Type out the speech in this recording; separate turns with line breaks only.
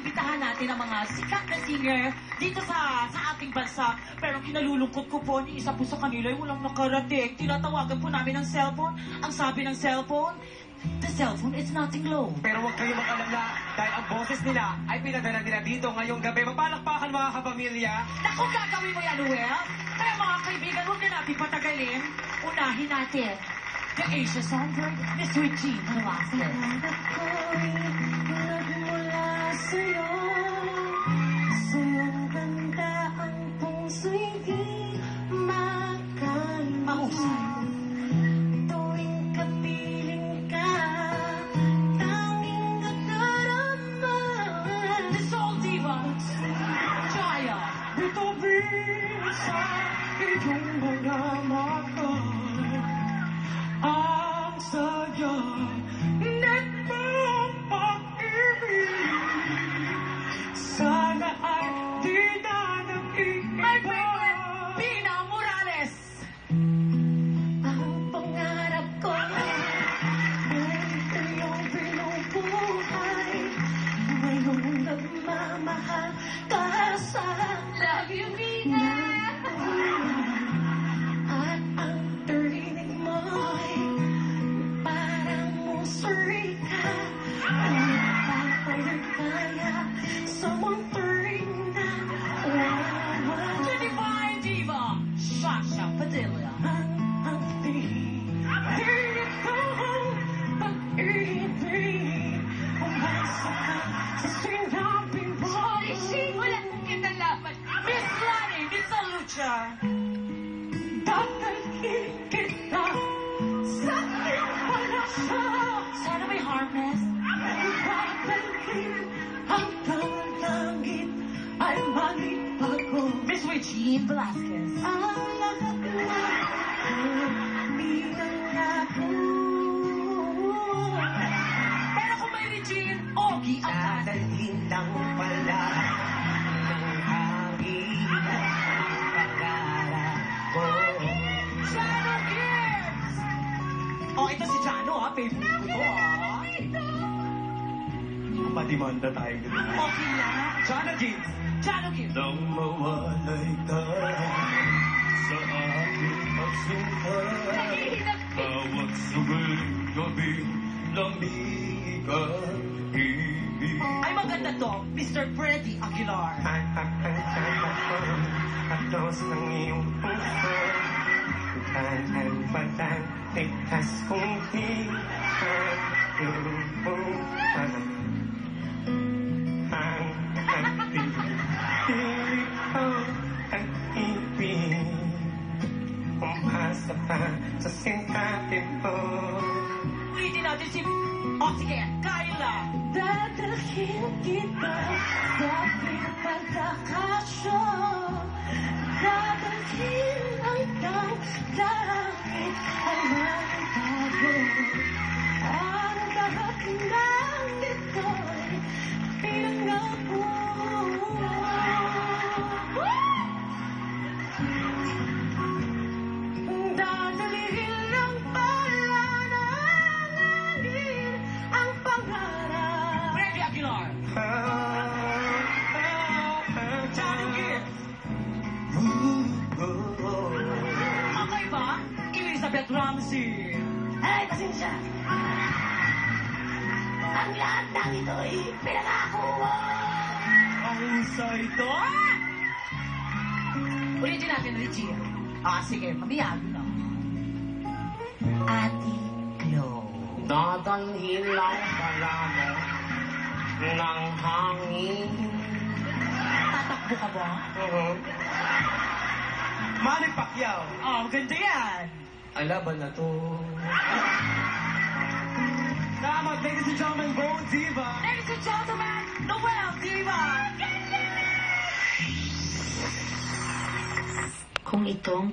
imbitahan natin ang mga sikat na singer dito sa ating bansa. Pero ang kinalulungkot ko po, ni isa po sa kanila ay walang nakarating. Tinatawagan po namin ng cellphone. Ang sabi ng cellphone, the cellphone is nothing low.
Pero huwag kayo mag-alala dahil ang boses nila ay pinadala nila dito ngayong gabi. Mapalakpakan mga kapamilya.
Naku, gagawin mo yan, Noel. Kaya mga kaibigan, huwag na natin patagalin. Unahin natin the Asia Songbird, Miss Sweet Jean Velasquez.
Nagmula sa'yo, sa'yong ganda ang puso'y di
Mahusay.
tuwing kapiling ka, tanging nadarama.
The Soul Diva, Jaya.
Ito bisa iyong mga mata. Ang saya nagpapag-ibig. Sana ay di na nag-iiba.
My favorite, Pina Morales.
Ang pangarap ko ay iyong binubuhay. Ngayong nagmamahal ka sa
Love you, Pina.
at ang turinig mo'y parang musika. Nagpapalagaya sa mong turing na wawa.
The Divine Diva, Sasha Padilla.
Ang pilit kong pag-ibig, umasa ka sa sinabi mo.
Holy shit, wala kong kinalaman. Miss Lani, Miss Lucha.
Dadalhin kita sa aking palasyo.
Sana may harness.
Dadalhin hanggang langit ay malipago.
Miss Regine Velasquez.
Ang lahat na pinangako.
Pero kung may Regine, Ogie ang tayo.
Dadalhin lang pala ng hangin ang pangarap ko.
Jano Gibbs! Oh, ito si Jano, ha? Favorite ko to, ha?
Madimanda tayo dito.
Okay lang.
Jana Gibbs.
Jano Gibbs.
Nang mawalay ka sa aking pagsukat,
Nahihinap.
bawat sumiling gabi, lamig ang ibig.
Ay, maganda to. Mr. Freddy Aguilar.
Atos ng iyong puso, ang pagkatigtas kong hihatupan. Ang pagpipilit ko ang ibig, umasa pa sa sinabi mo.
Ulitin natin si... Oh, sige. Kyla.
Dadalhin kita sa aking pagkakasyo. Dadalhin hanggang langit ay malipago. Ang lahat ng ito'y pinangako. Dadalhin lang pala ng langit ang pangarap.
Freddy Aguilar. Jano Gibbs. Okay ba? Elizabeth Ramsey.
Ay, pasensya. Ang lahat ng ito'y pinangako.
Ang isa ito. Ulitin natin, Regine. Ah, sige. Mabiyado na. Ate Glo.
Dadalhin lang pala mo ng hangin.
Tatakbo ka ba?
Manny Pacquiao.
Oh, ganda yan.
Ang laban na to. Salamat, ladies and gentlemen, Bo Diva.
Ladies and gentlemen, Noel Diva.
Kung itong